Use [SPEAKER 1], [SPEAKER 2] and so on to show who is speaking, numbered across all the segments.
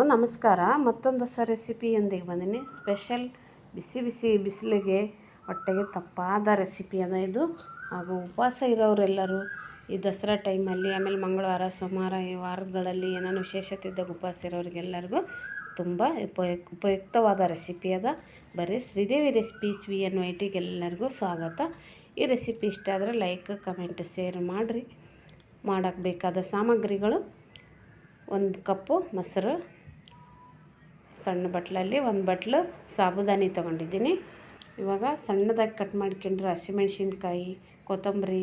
[SPEAKER 1] ನಮಸ್ಕಾರ. ಮತ್ತೊಂದು ಹೊಸ ರೆಸಿಪಿಯೊಂದಿಗೆ ಬಂದಿನಿ. ಸ್ಪೆಷಲ್ ಬಿಸಿ ಬಿಸಿ ಬಿಸಿಲಿಗೆ ಹೊಟ್ಟೆಗೆ ತಪ್ಪಾದ ರೆಸಿಪಿ ಅದ ಇದು. ಹಾಗೂ ಉಪವಾಸ ಇರೋರೆಲ್ಲರೂ ಈ ದಸರಾ ಟೈಮಲ್ಲಿ, ಆಮೇಲೆ ಮಂಗಳವಾರ ಸೋಮವಾರ ಈ ವಾರಗಳಲ್ಲಿ ಏನಾದ್ರು ವಿಶೇಷತೆ ಇದ್ದಾಗ ಉಪವಾಸ ಇರೋರಿಗೆಲ್ಲರಿಗೂ ತುಂಬ ಉಪಯುಕ್ತವಾದ ರೆಸಿಪಿ ಅದ. ಬರೀ ಶ್ರೀದೇವಿ ರೆಸಿಪೀಸ್ VNYTಗೆ ಎಲ್ಲರಿಗೂ ಸ್ವಾಗತ. ಈ ರೆಸಿಪಿ ಇಷ್ಟ ಆದರೆ ಲೈಕ್, ಕಮೆಂಟ್, ಶೇರ್ ಮಾಡಿರಿ. ಮಾಡೋಕ್ಕೆ ಬೇಕಾದ ಸಾಮಗ್ರಿಗಳು: 1 ಕಪ್ಪು ಮೊಸರು, ಸಣ್ಣ ಬಟ್ಲಲ್ಲಿ 1 ಬಟ್ಲು ಸಾಬುದಾನಿ ತೊಗೊಂಡಿದ್ದೀನಿ. ಇವಾಗ ಸಣ್ಣದಾಗಿ ಕಟ್ ಮಾಡ್ಕೊಂಡ್ರೆ ಹಸಿಮೆಣ್ಸಿನ್ಕಾಯಿ, ಕೊತ್ತಂಬರಿ,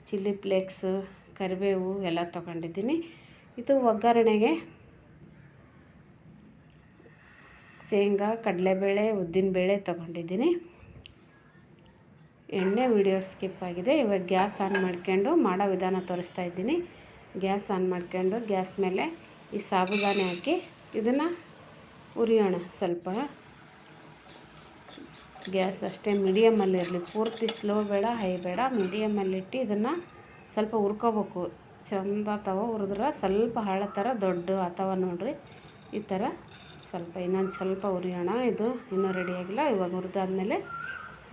[SPEAKER 1] ಚಿಲ್ಲಿ ಫ್ಲೇಕ್ಸು, ಕರಿಬೇವು ಎಲ್ಲ ತೊಗೊಂಡಿದ್ದೀನಿ. ಇದು ಒಗ್ಗರಣೆಗೆ ಶೇಂಗಾ, ಕಡಲೆಬೇಳೆ, ಉದ್ದಿನಬೇಳೆ ತೊಗೊಂಡಿದ್ದೀನಿ. ಎಣ್ಣೆ ವಿಡಿಯೋ ಸ್ಕಿಪ್ ಆಗಿದೆ. ಇವಾಗ ಗ್ಯಾಸ್ ಆನ್ ಮಾಡ್ಕೊಂಡು ಮಾಡೋ ವಿಧಾನ ತೋರಿಸ್ತಾ ಇದ್ದೀನಿ. ಗ್ಯಾಸ್ ಆನ್ ಮಾಡ್ಕೊಂಡು ಗ್ಯಾಸ್ ಮೇಲೆ ಈ ಸಾಬುದಾನಿ ಹಾಕಿ ಇದನ್ನು ಉರಿಯೋಣ. ಸ್ವಲ್ಪ ಗ್ಯಾಸ್ ಅಷ್ಟೇ ಮೀಡಿಯಮಲ್ಲಿರಲಿ, ಪೂರ್ತಿ ಸ್ಲೋ ಬೇಡ, ಹೈ ಬೇಡ, ಮೀಡಿಯಮಲ್ಲಿಟ್ಟು ಇದನ್ನು ಸ್ವಲ್ಪ ಹುರ್ಕೋಬೇಕು. ಚಂದ ತವ ಹುರಿದ್ರೆ ಸ್ವಲ್ಪ ಹಳೆ ಥರ ದೊಡ್ಡ ಅಥವಾ ನೋಡಿರಿ ಈ ಥರ ಸ್ವಲ್ಪ ಇನ್ನೊಂದು ಸ್ವಲ್ಪ ಉರಿಯೋಣ. ಇದು ಇನ್ನೂ ರೆಡಿ ಆಗಿಲ್ಲ. ಇವಾಗ ಹುರಿದಾದ್ಮೇಲೆ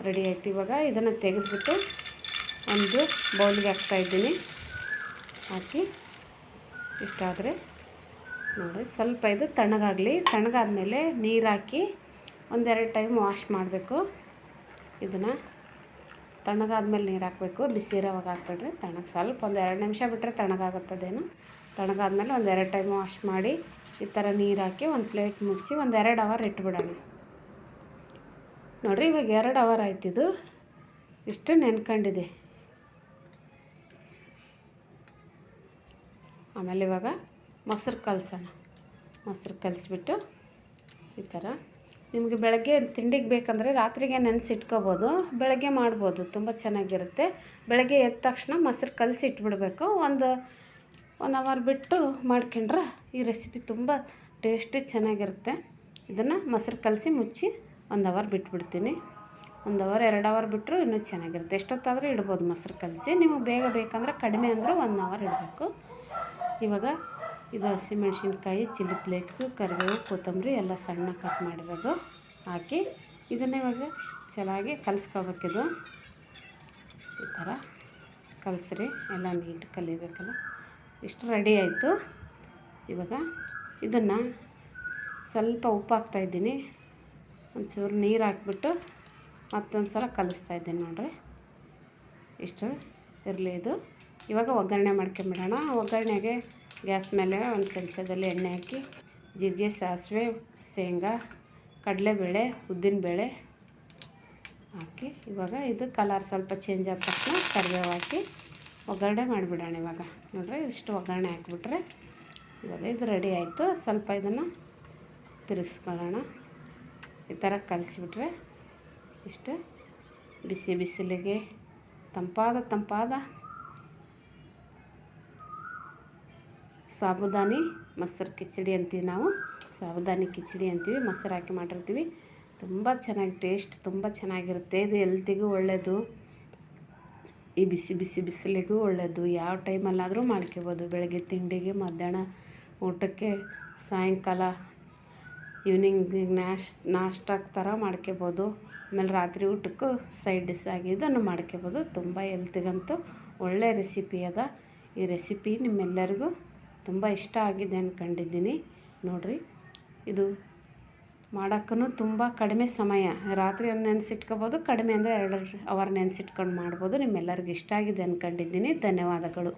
[SPEAKER 1] ರೆಡಿ ಆಯ್ತು. ಇವಾಗ ಇದನ್ನು ತೆಗೆದುಬಿಟ್ಟು ಒಂದು ಬೌಲ್ಗೆ ಹಾಕ್ತಾಯಿದ್ದೀನಿ. ಹಾಕಿ ಇಷ್ಟಾದರೆ ನೋಡಿ ಸ್ವಲ್ಪ ಇದು ತಣ್ಣಗಾಗಲಿ. ತಣ್ಣಗಾದ್ಮೇಲೆ ನೀರು ಹಾಕಿ 1-2 ಟೈಮ್ ವಾಶ್ ಮಾಡಬೇಕು. ಇದನ್ನು ತಣ್ಣಗಾದ್ಮೇಲೆ ನೀರು ಹಾಕಬೇಕು, ಬಿಸಿ ಇರೋವಾಗ ಹಾಕ್ಬೇಡ್ರಿ. ಸ್ವಲ್ಪ 1-2 ನಿಮಿಷ ಬಿಟ್ಟರೆ ತಣ್ಣಗಾಗುತ್ತದೇನು. ತಣ್ಣಗಾದ್ಮೇಲೆ 1-2 ಟೈಮ್ ವಾಶ್ ಮಾಡಿ ಈ ಥರ ನೀರು ಹಾಕಿ ಒಂದು ಪ್ಲೇಟ್ ಮುಚ್ಚಿ 1-2 ಅವರ್ ಇಟ್ಬಿಡೋಣ. ನೋಡಿರಿ ಇವಾಗ 2 ಅವರ್ ಆಯ್ತಿದು. ಇಷ್ಟು ನೆನ್ಕೊಂಡಿದೆ. ಆಮೇಲೆ ಇವಾಗ ಮೊಸರು ಕಲಸೋಣ. ಮೊಸರು ಕಲಿಸ್ಬಿಟ್ಟು ಈ ಥರ ನಿಮಗೆ ಬೆಳಗ್ಗೆ ತಿಂಡಿಗೆ ಬೇಕಂದರೆ ರಾತ್ರಿಗೆ ನೆನೆಸಿಟ್ಕೋಬೋದು, ಬೆಳಗ್ಗೆ ಮಾಡ್ಬೋದು, ತುಂಬ ಚೆನ್ನಾಗಿರುತ್ತೆ. ಬೆಳಗ್ಗೆ ಎದ್ದ ತಕ್ಷಣ ಮೊಸರು ಕಲಸಿ ಇಟ್ಬಿಡಬೇಕು. ಒಂದು ಅವರ್ ಬಿಟ್ಟು ಮಾಡ್ಕೊಂಡ್ರೆ ಈ ರೆಸಿಪಿ ತುಂಬ ಟೇಸ್ಟಿ ಚೆನ್ನಾಗಿರುತ್ತೆ. ಇದನ್ನು ಮೊಸರು ಕಲಸಿ ಮುಚ್ಚಿ 1 ಅವರ್ ಬಿಟ್ಬಿಡ್ತೀನಿ. 1 ಅವರ್ 2 ಅವರ್ ಬಿಟ್ಟರು ಇನ್ನೂ ಚೆನ್ನಾಗಿರುತ್ತೆ. ಎಷ್ಟೊತ್ತಾದರೂ ಇಡ್ಬೋದು ಮೊಸರು ಕಲಸಿ. ನಿಮಗೆ ಬೇಗ ಬೇಕಂದ್ರೆ ಕಡಿಮೆ ಅಂದರೆ 1 ಅವರ್ ಇಡಬೇಕು. ಇವಾಗ ಇದು ಹಸಿಮೆಣ್ಸಿನ್ಕಾಯಿ, ಚಿಲ್ಲಿ ಫ್ಲೇಕ್ಸು, ಕರಿಬೇವು, ಕೊತ್ತಂಬರಿ ಎಲ್ಲ ಸಣ್ಣ ಕಟ್ ಮಾಡಿರೋದು ಹಾಕಿ ಇದನ್ನೇ ಇವಾಗ ಚೆನ್ನಾಗಿ ಕಲಿಸ್ಕೋಬೇಕಿದು. ಈ ಥರ ಕಲಸ್ರಿ, ಎಲ್ಲ ನೀಟ್ ಕಲಿಬೇಕಲ್ಲ. ಇಷ್ಟು ರೆಡಿ ಆಯಿತು. ಇವಾಗ ಇದನ್ನು ಸ್ವಲ್ಪ ಉಪ್ಪು ಹಾಕ್ತಾಯಿದ್ದೀನಿ. ಒಂಚೂರು ನೀರು ಹಾಕ್ಬಿಟ್ಟು ಮತ್ತೊಂದು ಸಲ ಕಲಿಸ್ತಾಯಿದ್ದೀನಿ ನೋಡಿರಿ. ಇಷ್ಟು ಇರಲಿ ಇದು. ಇವಾಗ ಒಗ್ಗರಣೆ ಮಾಡ್ಕೊಂಬಿಡೋಣ. ಒಗ್ಗರಣೆಗೆ ಗ್ಯಾಸ್ ಮೇಲೆ ಒಂದು ಚಮಚದಲ್ಲಿ ಎಣ್ಣೆ ಹಾಕಿ ಜೀರಿಗೆ, ಸಾಸಿವೆ, ಶೇಂಗಾ, ಕಡಲೆಬೇಳೆ, ಉದ್ದಿನಬೇಳೆ ಹಾಕಿ ಇವಾಗ ಇದು ಕಲರ್ ಸ್ವಲ್ಪ ಚೇಂಜ್ ಆದ ತಕ್ಷಣ ಕರಿಬೇವು ಹಾಕಿ ಒಗ್ಗರಣೆ ಮಾಡಿಬಿಡೋಣ. ಇವಾಗ ನೋಡಿರಿ ಇಷ್ಟು ಒಗ್ಗರಣೆ ಹಾಕಿಬಿಟ್ರೆ ಇವಾಗ ಇದು ರೆಡಿ ಆಯಿತು. ಸ್ವಲ್ಪ ಇದನ್ನು ತಿರುಗಿಸ್ಕೊಳ್ಳೋಣ. ಈ ಥರ ಕಲಿಸಿಬಿಟ್ರೆ ಇಷ್ಟು ಬಿಸಿ ಬಿಸಿಲಿಗೆ ತಂಪಾದ ಸಾಬುದಾನಿ ಮೊಸರು ಕಿಚಡಿ ಅಂತೀವಿ ನಾವು. ಸಾಬುದಾನಿ ಕಿಚಡಿ ಅಂತೀವಿ. ಮೊಸರು ಹಾಕಿ ಮಾಡಿರ್ತೀವಿ. ತುಂಬ ಚೆನ್ನಾಗಿ ಟೇಸ್ಟ್ ತುಂಬ ಚೆನ್ನಾಗಿರುತ್ತೆ. ಇದು ಹೆಲ್ತಿಗೂ ಒಳ್ಳೆಯದು, ಈ ಬಿಸಿ ಬಿಸಿಲಿಗೂ ಒಳ್ಳೆಯದು. ಯಾವ ಟೈಮಲ್ಲಾದರೂ ಮಾಡ್ಕೋಬೋದು. ಬೆಳಗ್ಗೆ ತಿಂಡಿಗೆ, ಮಧ್ಯಾಹ್ನ ಊಟಕ್ಕೆ, ಸಾಯಂಕಾಲ ಈವ್ನಿಂಗ್ ನಾಷ್ಟಕ್ಕೆ ಥರ ಮಾಡ್ಕೋಬೋದು. ಆಮೇಲೆ ರಾತ್ರಿ ಊಟಕ್ಕೂ ಸೈಡ್ ಡಿಶ್ ಆಗಿ ಇದನ್ನು ಮಾಡ್ಕೋಬೋದು. ತುಂಬ ಹೆಲ್ತಿಗಂತೂ ಒಳ್ಳೆಯ ರೆಸಿಪಿ ಅದ. ಈ ರೆಸಿಪಿ ನಿಮ್ಮೆಲ್ಲರಿಗೂ ತುಂಬ ಇಷ್ಟ ಆಗಿದೆ ಅಂದ್ಕೊಂಡಿದ್ದೀನಿ. ನೋಡಿರಿ ಇದು ಮಾಡೋಕ್ಕೂ ತುಂಬ ಕಡಿಮೆ ಸಮಯ. ರಾತ್ರಿ ಒಂದು ನೆನೆಸಿಟ್ಕೋಬೋದು, ಕಡಿಮೆ ಅಂದರೆ 2 ಅವರ್ ನೆನೆಸಿಟ್ಕೊಂಡು ಮಾಡ್ಬೋದು. ನಿಮ್ಮೆಲ್ಲರಿಗೂ ಇಷ್ಟ ಆಗಿದೆ ಅಂದ್ಕೊಂಡಿದ್ದೀನಿ. ಧನ್ಯವಾದಗಳು.